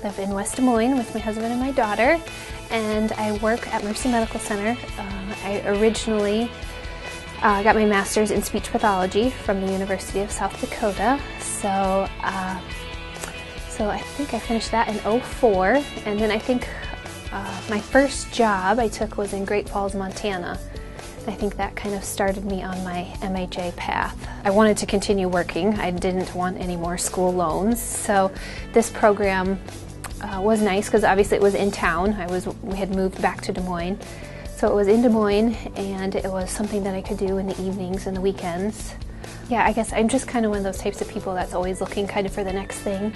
live in West Des Moines with my husband and my daughter, and I work at Mercy Medical Center. I originally got my master's in speech pathology from the University of South Dakota. So I think I finished that in '04, and then I think my first job I took was in Great Falls, Montana. I think that kind of started me on my MHA path. I wanted to continue working. I didn't want any more school loans, so this program was nice because obviously it was in town. We had moved back to Des Moines, so it was in Des Moines, and it was something that I could do in the evenings and the weekends. Yeah, I guess I'm just kind of one of those types of people that's always looking kind of for the next thing.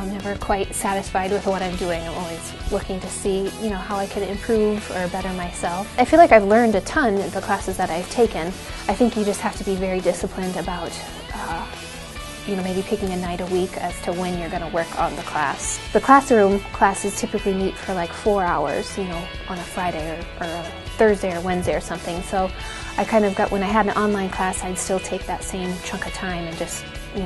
Never quite satisfied with what I'm doing. I'm always looking to see, how I can improve or better myself. I feel like I've learned a ton in the classes that I've taken. I think you just have to be very disciplined about, maybe picking a night a week as to when you're going to work on the class. The classroom classes typically meet for like 4 hours, on a Friday or a Thursday or Wednesday or something. So I kind of got, when I had an online class, I'd still take that same chunk of time and just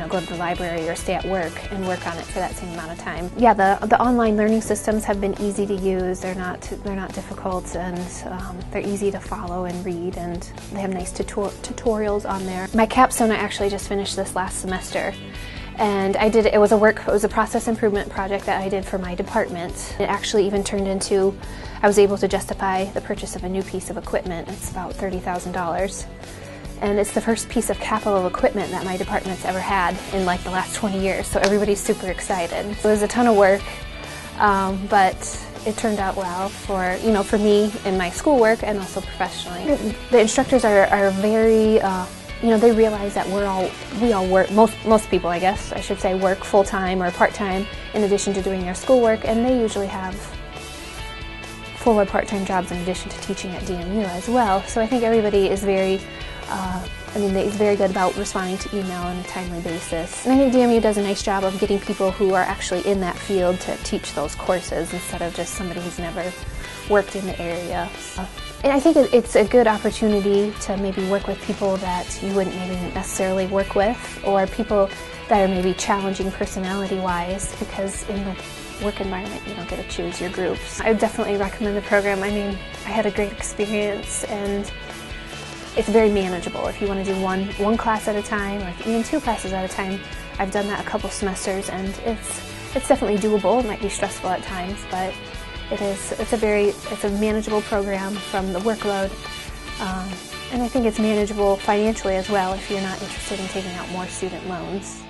go to the library or stay at work and work on it for that same amount of time. Yeah, the online learning systems have been easy to use. They're not difficult, and they're easy to follow and read, and they have nice tutorials on there. My capstone I actually just finished this last semester, and it was a process improvement project that I did for my department. It actually even turned into, I was able to justify the purchase of a new piece of equipment. It's about $30,000. And it's the first piece of capital equipment that my department's ever had in like the last 20 years, so everybody's super excited. It was a ton of work, but it turned out well for me in my schoolwork and also professionally. The instructors are very, they realize that we all work, most people I guess I should say, work full-time or part-time in addition to doing their schoolwork, and they usually have full or part-time jobs in addition to teaching at DMU as well. So I think everybody is very he's very good about responding to email on a timely basis. And I think DMU does a nice job of getting people who are actually in that field to teach those courses instead of just somebody who's never worked in the area. And I think it's a good opportunity to maybe work with people that you wouldn't maybe necessarily work with, or people that are maybe challenging personality-wise, because in the work environment you don't get to choose your groups. I would definitely recommend the program. I mean, I had a great experience, and it's very manageable if you want to do one class at a time, or even 2 classes at a time. I've done that a couple semesters, and it's definitely doable. It might be stressful at times, but it's a manageable program from the workload, and I think it's manageable financially as well if you're not interested in taking out more student loans.